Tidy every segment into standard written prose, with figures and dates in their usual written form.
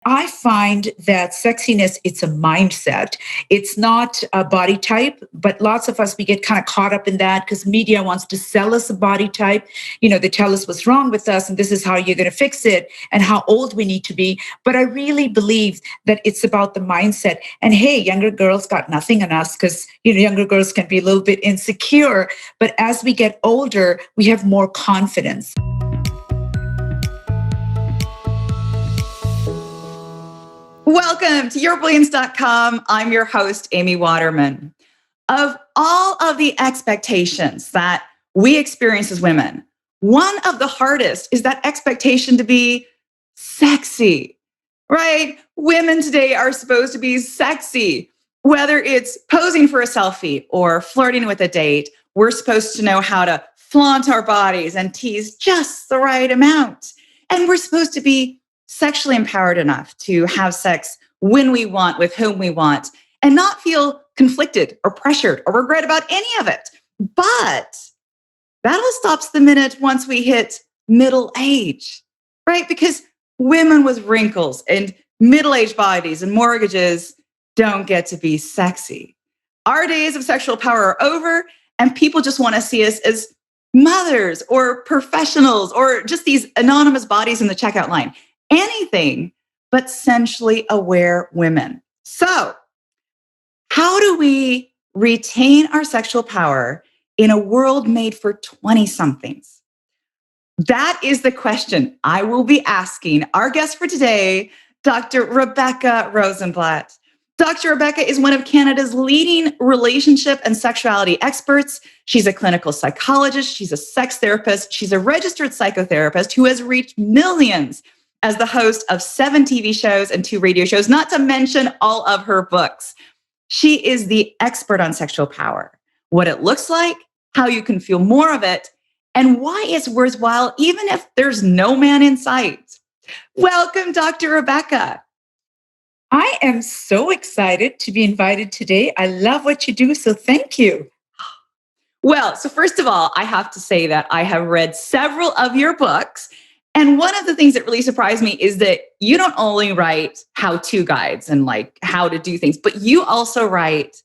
I find that sexiness, it's a mindset. It's not a body type, but lots of us, we get kind of caught up in that because media wants to sell us a body type. They tell us what's wrong with us and this is how you're going to fix it and how old we need to be. But I really believe that it's about the mindset. And hey, younger girls got nothing on us because, younger girls can be a little bit insecure. But as we get older, we have more confidence. Welcome to yourbrilliance.com. I'm your host, Amy Waterman. Of all of the expectations that we experience as women, one of the hardest is that expectation to be sexy, right? Women today are supposed to be sexy. Whether it's posing for a selfie or flirting with a date, we're supposed to know how to flaunt our bodies and tease just the right amount. And we're supposed to be sexually empowered enough to have sex when we want, with whom we want, and not feel conflicted or pressured or regret about any of it. But that all stops the minute once we hit middle age, right? Because women with wrinkles and middle-aged bodies and mortgages don't get to be sexy. Our days of sexual power are over, and people just want to see us as mothers or professionals or just these anonymous bodies in the checkout line. Anything but sensually aware women. So, how do we retain our sexual power in a world made for 20-somethings? That is the question I will be asking our guest for today, Dr. Rebecca Rosenblat. Dr. Rebecca is one of Canada's leading relationship and sexuality experts. She's a clinical psychologist. She's a sex therapist. She's a registered psychotherapist who has reached millions as the host of 7 TV shows and 2 radio shows, not to mention all of her books. She is the expert on sexual power, what it looks like, how you can feel more of it, and why it's worthwhile even if there's no man in sight. Welcome, Dr. Rebecca. I am so excited to be invited today. I love what you do, so thank you. Well, so first of all, I have to say that I have read several of your books. And one of the things that really surprised me is that you don't only write how-to guides and like how to do things, but you also write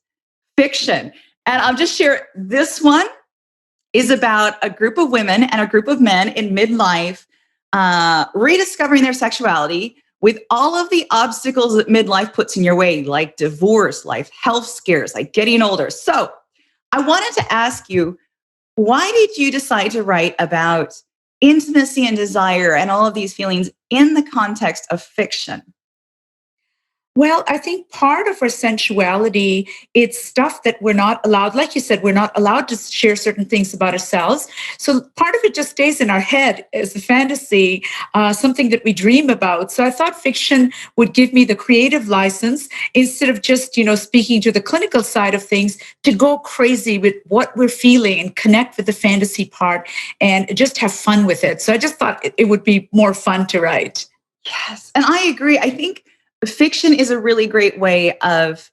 fiction. And I'll just share, this one is about a group of women and a group of men in midlife rediscovering their sexuality with all of the obstacles that midlife puts in your way, like divorce, life health scares, like getting older. So I wanted to ask you, why did you decide to write about intimacy and desire and all of these feelings in the context of fiction? Well, I think part of our sensuality, it's stuff that we're not allowed, like you said, we're not allowed to share certain things about ourselves. So part of it just stays in our head as a fantasy, something that we dream about. So I thought fiction would give me the creative license instead of just, speaking to the clinical side of things, to go crazy with what we're feeling and connect with the fantasy part and just have fun with it. So I just thought it would be more fun to write. Yes, and I agree. I think fiction is a really great way of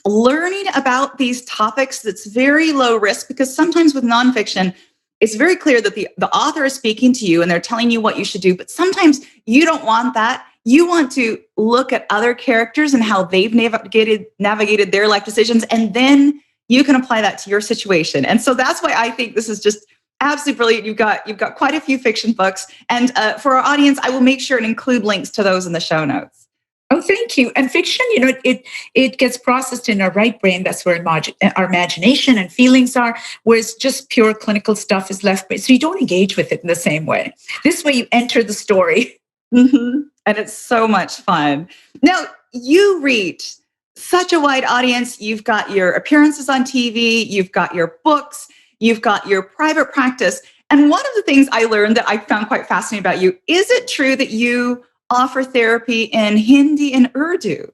learning about these topics that's very low risk, because sometimes with nonfiction, it's very clear that the author is speaking to you and they're telling you what you should do. But sometimes you don't want that. You want to look at other characters and how they've navigated their life decisions, and then you can apply that to your situation. And so that's why I think this is just absolutely brilliant. You've got quite a few fiction books. And for our audience, I will make sure and include links to those in the show notes. Oh, thank you. And fiction, it gets processed in our right brain. That's where our imagination and feelings are, whereas just pure clinical stuff is left. So you don't engage with it in the same way. This way you enter the story. Mm-hmm. And it's so much fun. Now, you reach such a wide audience. You've got your appearances on TV. You've got your books. You've got your private practice. And one of the things I learned that I found quite fascinating about you, is it true that you offer therapy in Hindi and Urdu?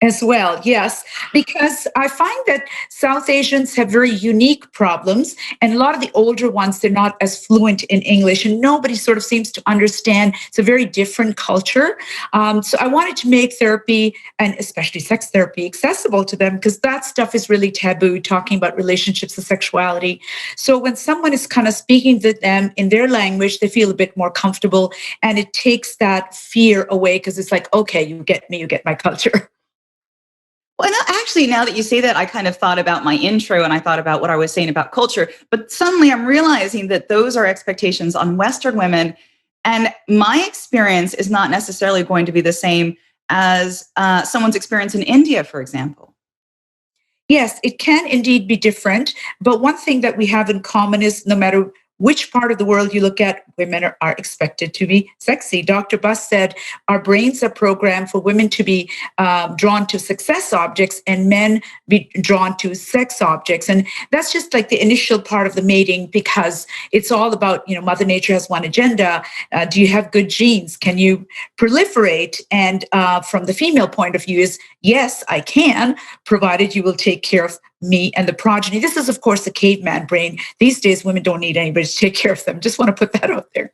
As well, yes, because I find that South Asians have very unique problems, and a lot of the older ones, they're not as fluent in English, and nobody sort of seems to understand. It's a very different culture. So I wanted to make therapy, and especially sex therapy, accessible to them because that stuff is really taboo, talking about relationships and sexuality. So when someone is kind of speaking to them in their language, they feel a bit more comfortable, and it takes that fear away because it's like, okay, you get me, you get my culture. Well, no, actually, now that you say that, I kind of thought about my intro and I thought about what I was saying about culture. But suddenly I'm realizing that those are expectations on Western women. And my experience is not necessarily going to be the same as someone's experience in India, for example. Yes, it can indeed be different. But one thing that we have in common is no matter which part of the world you look at, women are expected to be sexy. Dr. Buss said our brains are programmed for women to be drawn to success objects and men be drawn to sex objects. And that's just like the initial part of the mating because it's all about, Mother Nature has one agenda. Do you have good genes? Can you proliferate? And from the female point of view is, yes, I can, provided you will take care of me and the progeny. This is, of course, the caveman brain. These days, women don't need anybody to take care of them. Just want to put that out there.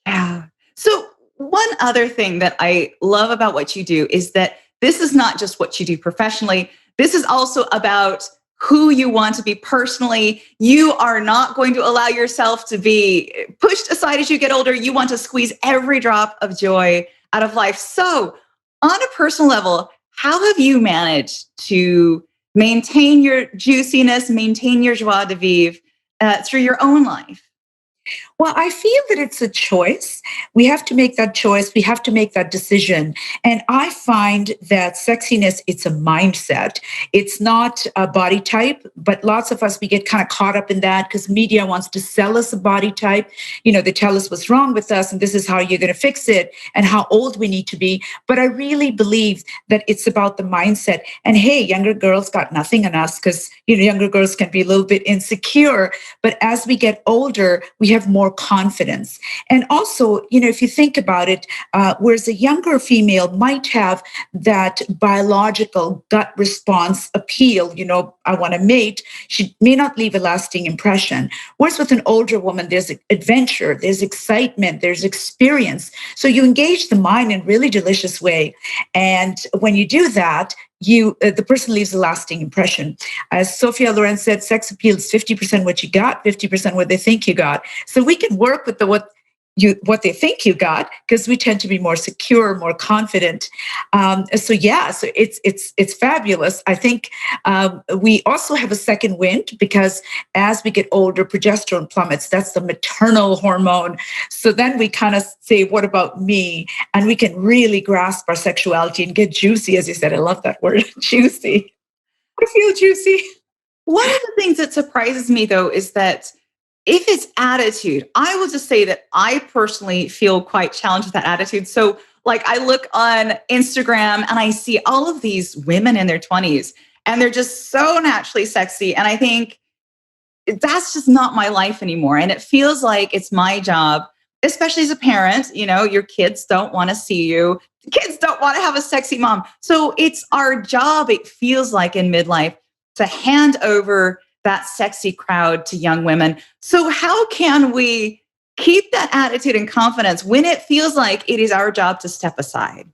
Yeah. So, one other thing that I love about what you do is that this is not just what you do professionally, this is also about who you want to be personally. You are not going to allow yourself to be pushed aside as you get older. You want to squeeze every drop of joy out of life. So, on a personal level, how have you managed to maintain your juiciness, maintain your joie de vivre through your own life? Well, I feel that it's a choice. We have to make that choice. We have to make that decision. And I find that sexiness, it's a mindset. It's not a body type, but lots of us, we get kind of caught up in that because media wants to sell us a body type. They tell us what's wrong with us and this is how you're going to fix it and how old we need to be. But I really believe that it's about the mindset. And hey, younger girls got nothing on us because, younger girls can be a little bit insecure. But as we get older, we have more confidence. And also, if you think about it, whereas a younger female might have that biological gut response appeal, I want to mate, she may not leave a lasting impression. Whereas with an older woman, there's adventure, there's excitement, there's experience. So you engage the mind in a really delicious way. And when you do that, the person leaves a lasting impression. As Sophia Loren said, sex appeal is 50% what you got, 50% what they think you got. So we can work with what they think you got because we tend to be more secure, more confident. So it's fabulous. I think we also have a second wind because as we get older, progesterone plummets. That's the maternal hormone. So then we kind of say, "What about me?" And we can really grasp our sexuality and get juicy, as you said. I love that word, juicy. I feel juicy. One of the things that surprises me, though, is that if it's attitude, I will just say that I personally feel quite challenged with that attitude. So, like, I look on Instagram and I see all of these women in their 20s and they're just so naturally sexy. And I think that's just not my life anymore. And it feels like it's my job, especially as a parent. Your kids don't want to see you, kids don't want to have a sexy mom. So, it's our job, it feels like in midlife, to hand over that sexy crowd to young women. So, how can we keep that attitude and confidence when it feels like it is our job to step aside?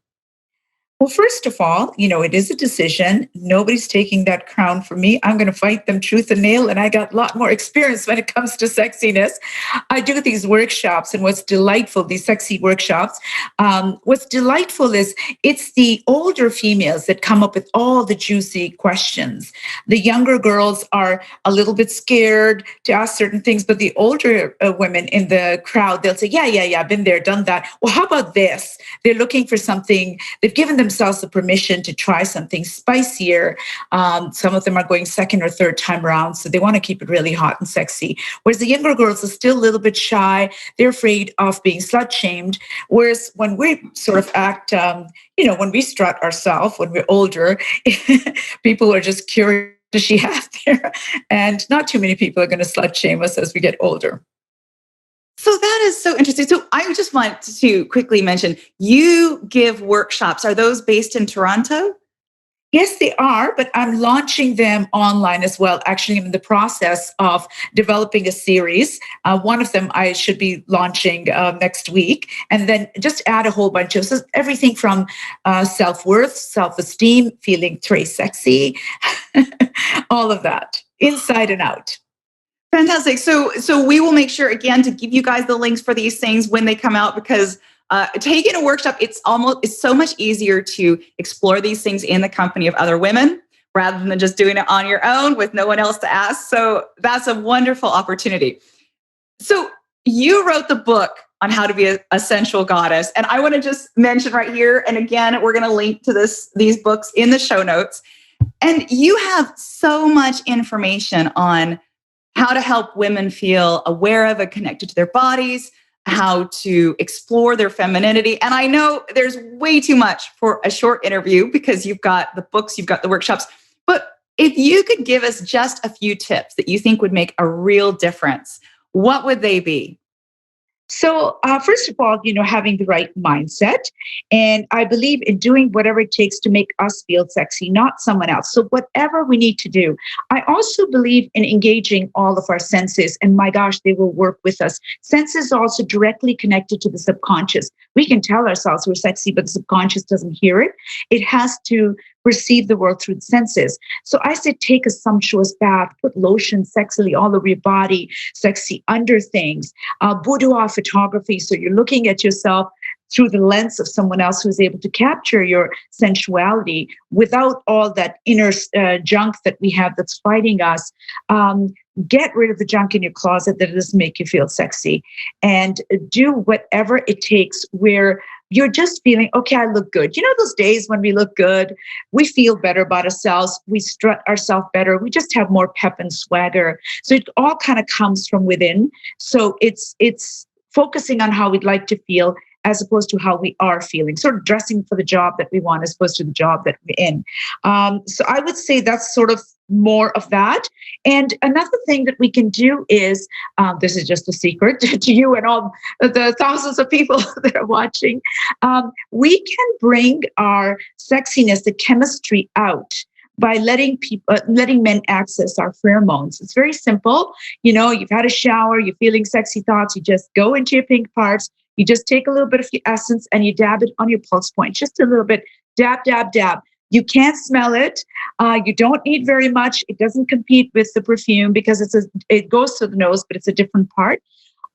Well, first of all, it is a decision. Nobody's taking that crown from me. I'm going to fight them tooth and nail. And I got a lot more experience when it comes to sexiness. I do these workshops, and what's delightful, these sexy workshops, what's delightful is it's the older females that come up with all the juicy questions. The younger girls are a little bit scared to ask certain things, but the older women in the crowd, they'll say, yeah, I've been there, done that. Well, how about this? They're looking for something. They've given themselves the permission to try something spicier. Some of them are going second or third time around, so they want to keep it really hot and sexy. Whereas the younger girls are still a little bit shy. They're afraid of being slut shamed. Whereas when we sort of act, when we strut ourselves, when we're older, people are just curious, does she have there? And not too many people are going to slut shame us as we get older. So that is so interesting. So I just want to quickly mention, you give workshops. Are those based in Toronto? Yes, they are, but I'm launching them online as well. Actually, I'm in the process of developing a series. One of them I should be launching next week, and then just add a whole bunch of everything from self-worth, self-esteem, feeling très sexy, all of that, inside and out. Fantastic. So we will make sure again to give you guys the links for these things when they come out, because taking a workshop, it's so much easier to explore these things in the company of other women rather than just doing it on your own with no one else to ask. So that's a wonderful opportunity. So you wrote the book on how to be a sensual goddess, and I want to just mention right here, and again, we're going to link to these books in the show notes. And you have so much information on how to help women feel aware of and connected to their bodies, how to explore their femininity. And I know there's way too much for a short interview because you've got the books, you've got the workshops. But if you could give us just a few tips that you think would make a real difference, what would they be? So, first of all, having the right mindset. And I believe in doing whatever it takes to make us feel sexy, not someone else. So, whatever we need to do. I also believe in engaging all of our senses. And my gosh, they will work with us. Senses are also directly connected to the subconscious. We can tell ourselves we're sexy, but the subconscious doesn't hear it. It has to perceive the world through the senses. So I said, take a sumptuous bath, put lotion sexily all over your body, sexy under things, boudoir photography. So you're looking at yourself through the lens of someone else who's able to capture your sensuality without all that inner junk that we have that's fighting us. Get rid of the junk in your closet that doesn't make you feel sexy, and do whatever it takes where you're just feeling, okay, I look good. Those days when we look good, we feel better about ourselves, we strut ourselves better, we just have more pep and swagger. So it all kind of comes from within. So it's focusing on how we'd like to feel as opposed to how we are feeling, sort of dressing for the job that we want as opposed to the job that we're in. So I would say that's sort of more of that. And another thing that we can do is, this is just a secret to you and all the thousands of people that are watching, we can bring our sexiness, the chemistry out by letting men access our pheromones. It's very simple. You've had a shower, you're feeling sexy thoughts, you just go into your pink parts, you just take a little bit of your essence and you dab it on your pulse point, just a little bit, dab, dab, dab. You can't smell it. You don't need very much. It doesn't compete with the perfume because it goes to the nose, but it's a different part.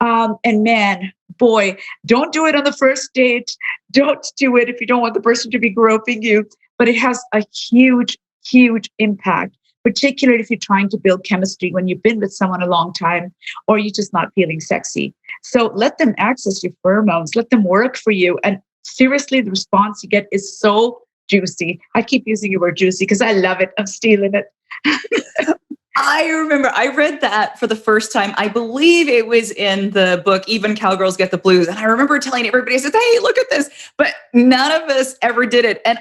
And man, boy, don't do it on the first date. Don't do it if you don't want the person to be groping you. But it has a huge, huge impact, particularly if you're trying to build chemistry when you've been with someone a long time or you're just not feeling sexy. So let them access your pheromones. Let them work for you. And seriously, the response you get is so juicy. I keep using the word juicy because I love it. I'm stealing it. I remember I read that for the first time. I believe it was in the book, Even Cowgirls Get the Blues. And I remember telling everybody, I said, hey, look at this. But none of us ever did it. And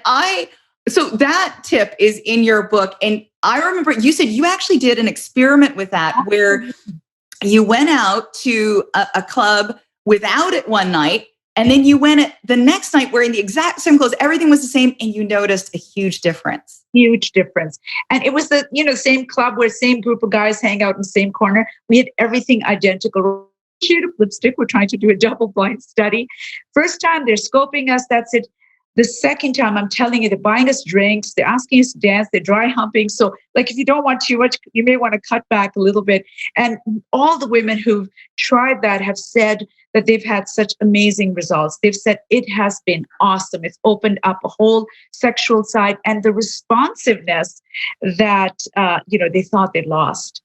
so that tip is in your book. And I remember you said you actually did an experiment with that where you went out to a club without it one night. And then you went the next night wearing the exact same clothes. Everything was the same. And you noticed a huge difference. Huge difference. And it was the same club where same group of guys hang out in the same corner. We had everything identical. Shade of lipstick. We're trying to do a double blind study. First time they're scoping us. That's it. The second time, I'm telling you, they're buying us drinks, they're asking us to dance, they're dry humping. So, if you don't want too much, you may want to cut back a little bit. And all the women who've tried that have said that they've had such amazing results. They've said it has been awesome. It's opened up a whole sexual side and the responsiveness that, they thought they'd lost.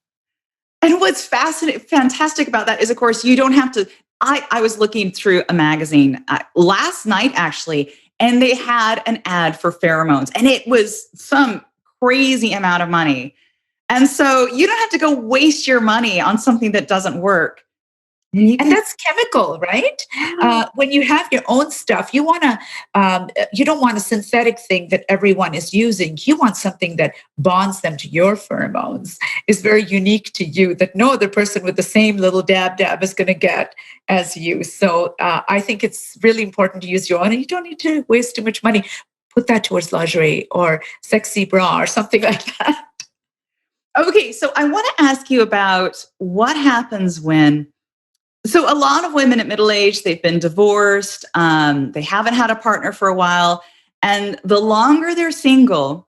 And what's fantastic about that is, of course, you don't have to. I was looking through a magazine last night, actually, and they had an ad for pheromones, and it was some crazy amount of money. And so you don't have to go waste your money on something that doesn't work. And that's chemical, right? When you have your own stuff, you don't want a synthetic thing that everyone is using. You want something that bonds them to your pheromones, is very unique to you, that no other person with the same little dab is going to get as you. So I think it's really important to use your own, and you don't need to waste too much money. put that towards lingerie or sexy bra or something like that. Okay, so I want to ask you about what happens when. So a lot of women at middle age, they've been divorced, they haven't had a partner for a while, and the longer they're single,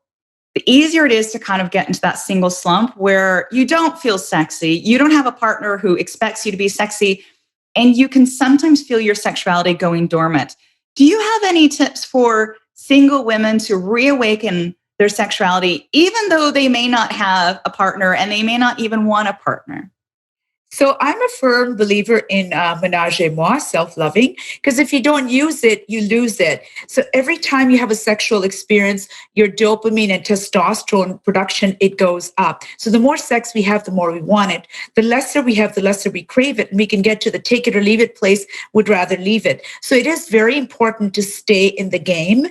the easier it is to kind of get into that single slump where you don't feel sexy, you don't have a partner who expects you to be sexy, and you can sometimes feel your sexuality going dormant. Do you have any tips for single women to reawaken their sexuality, even though they may not have a partner and they may not even want a partner? So I'm a firm believer in menage a moi, self-loving, because if you don't use it, you lose it. So every time you have a sexual experience, your dopamine and testosterone production, it goes up. So the more sex we have, the more we want it. The lesser we have, the lesser we crave it. And we can get to the take it or leave it place, would rather leave it. So it is very important to stay in the game,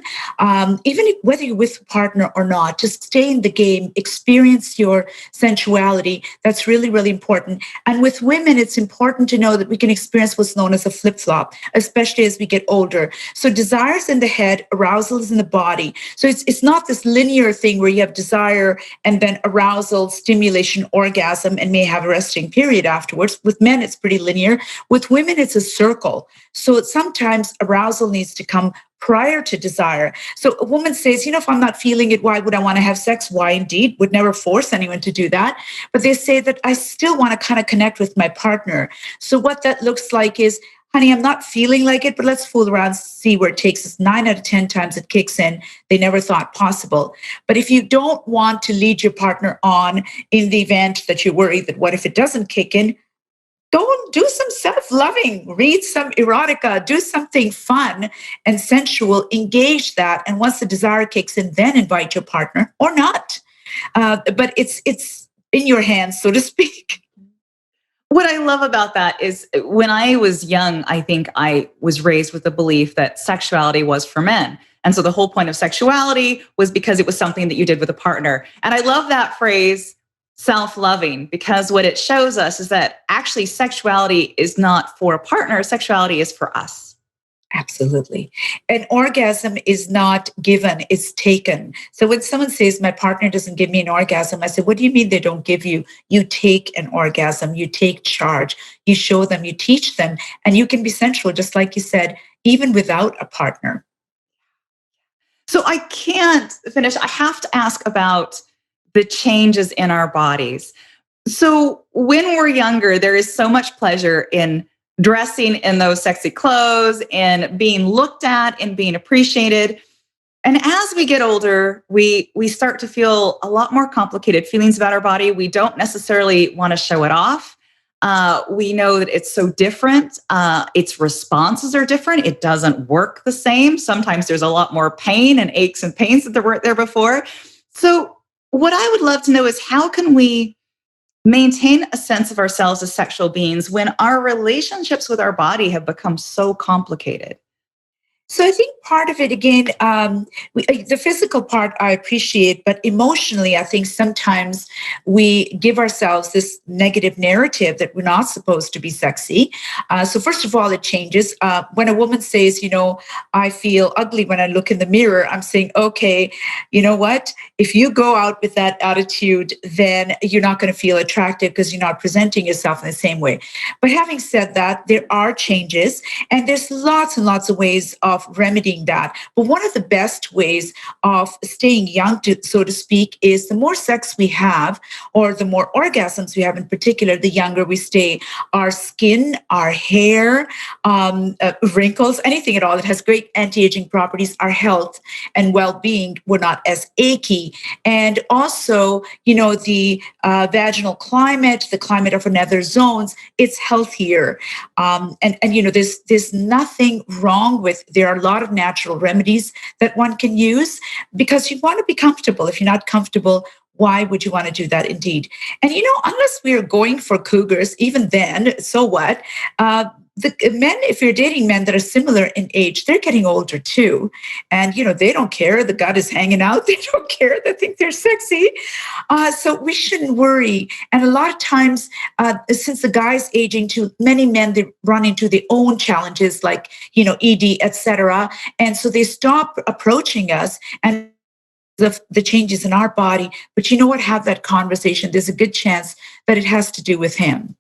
whether you're with a partner or not, just stay in the game, experience your sensuality. That's really, really important. And with women, it's important to know that we can experience what's known as a flip-flop, especially as we get older. So desire is in the head, arousal is in the body. So it's not this linear thing where you have desire and then arousal, stimulation, orgasm, and may have a resting period afterwards. With men, it's pretty linear. With women, it's a circle. So sometimes arousal needs to come prior to desire. So a woman says, if I'm not feeling it, why would I want to have sex? Why indeed? Would never force anyone to do that. But they say that I still want to kind of connect with my partner. So what that looks like is, honey, I'm not feeling like it, but let's fool around, see where it takes us. 9 out of 10 times it kicks in. They never thought possible. But if you don't want to lead your partner on in the event that you're worried that what if it doesn't kick in, go and do some self-loving, read some erotica, do something fun and sensual, engage that. And once the desire kicks in, then invite your partner or not. But it's in your hands, so to speak. What I love about that is when I was young, I think I was raised with the belief that sexuality was for men. And so the whole point of sexuality was because it was something that you did with a partner. And I love that phrase, self-loving, because what it shows us is that actually sexuality is not for a partner, sexuality is for us. Absolutely. An orgasm is not given, it's taken. So when someone says, my partner doesn't give me an orgasm, I say, what do you mean they don't give you? You take an orgasm, you take charge, you show them, you teach them, and you can be sensual, just like you said, even without a partner. So I can't finish. I have to ask about the changes in our bodies. So when we're younger, there is so much pleasure in dressing in those sexy clothes and being looked at and being appreciated. And as we get older, we start to feel a lot more complicated feelings about our body. We don't necessarily want to show it off. We know that it's so different. Its responses are different. It doesn't work the same. Sometimes there's a lot more pain and aches and pains that there weren't there before. So what I would love to know is, how can we maintain a sense of ourselves as sexual beings when our relationships with our body have become so complicated? So I think part of it, again, the physical part I appreciate, but emotionally, I think sometimes we give ourselves this negative narrative that we're not supposed to be sexy. So first of all, it changes. When a woman says, I feel ugly when I look in the mirror, I'm saying, okay, you know what? If you go out with that attitude, then you're not going to feel attractive because you're not presenting yourself in the same way. But having said that, there are changes, and there's lots and lots of ways of remedying that. But one of the best ways of staying young, so to speak, is the more sex we have, or the more orgasms we have in particular, the younger we stay. Our skin, our hair, wrinkles, anything at all that has great anti-aging properties, our health and well-being, we're not as achy. And also, the vaginal climate, the climate of nether zones, it's healthier. There's nothing wrong with. There are a lot of natural remedies that one can use, because you want to be comfortable. If you're not comfortable, why would you want to do that? Indeed. And unless we are going for cougars, even then, so what? the men, if you're dating men that are similar in age, they're getting older too. And, they don't care. The gut is hanging out. They don't care. They think they're sexy. So we shouldn't worry. And a lot of times, since the guy's aging too, many men, they run into their own challenges like, ED, etc. And so they stop approaching us and the changes in our body. But you know what? Have that conversation. There's a good chance that it has to do with him.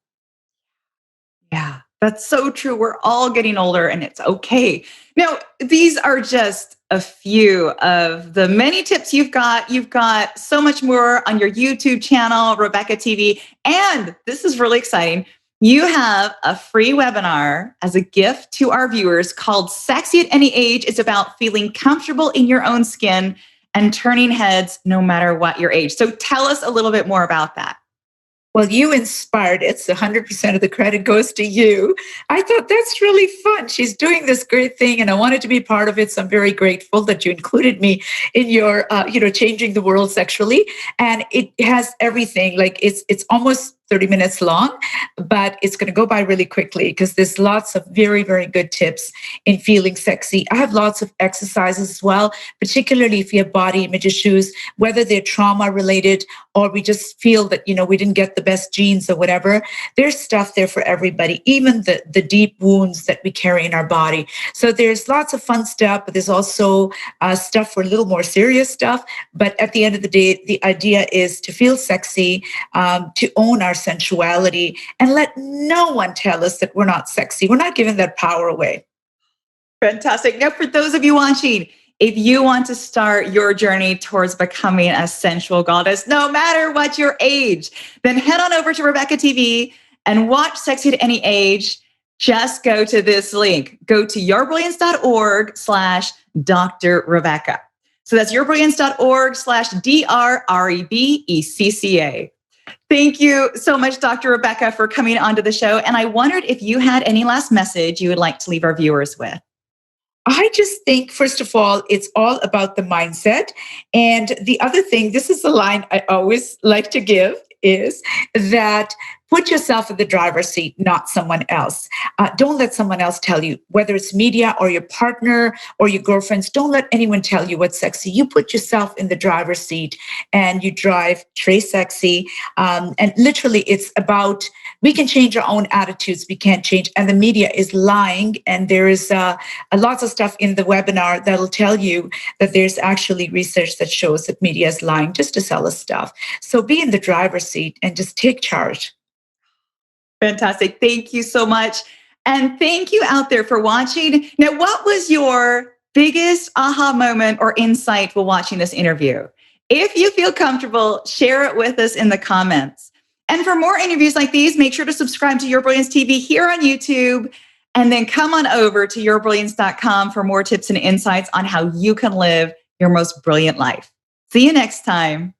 Yeah, that's so true. We're all getting older and it's okay. Now, these are just a few of the many tips you've got. You've got so much more on your YouTube channel, Rebecca TV. And this is really exciting. You have a free webinar as a gift to our viewers called Sexy at Any Age. It's about feeling comfortable in your own skin and turning heads no matter what your age. So tell us a little bit more about that. Well, you inspired it. So 100% of the credit goes to you. I thought that's really fun. She's doing this great thing and I wanted to be part of it. So I'm very grateful that you included me in your, changing the world sexually. And it has everything. Like it's almost 30 minutes long, but it's going to go by really quickly because there's lots of very, very good tips in feeling sexy. I have lots of exercises as well, particularly if you have body image issues, whether they're trauma related or we just feel that, we didn't get the best genes or whatever. There's stuff there for everybody, even the deep wounds that we carry in our body. So there's lots of fun stuff, but there's also stuff for a little more serious stuff. But at the end of the day, the idea is to feel sexy, to own our sensuality, and let no one tell us that we're not sexy. We're not giving that power away. Fantastic. Now, for those of you watching, if you want to start your journey towards becoming a sensual goddess, no matter what your age, then head on over to Rebecca TV and watch Sexy at Any Age. Just go to this link. Go to yourbrilliance.org/Dr. Rebecca. So that's yourbrilliance.org/DRREBECCA. Thank you so much, Dr. Rebecca, for coming onto the show. And I wondered if you had any last message you would like to leave our viewers with. I just think, first of all, it's all about the mindset. And the other thing, this is the line I always like to give, is that put yourself in the driver's seat, not someone else. Don't let someone else tell you, whether it's media or your partner or your girlfriends, don't let anyone tell you what's sexy. You put yourself in the driver's seat and you drive Trey Sexy. And literally it's about, we can change our own attitudes. We can't change. And the media is lying. And there is lots of stuff in the webinar that'll tell you that there's actually research that shows that media is lying just to sell us stuff. So be in the driver's seat and just take charge. Fantastic. Thank you so much. And thank you out there for watching. Now, what was your biggest aha moment or insight while watching this interview? If you feel comfortable, share it with us in the comments. And for more interviews like these, make sure to subscribe to Your Brilliance TV here on YouTube. And then come on over to yourbrilliance.com for more tips and insights on how you can live your most brilliant life. See you next time.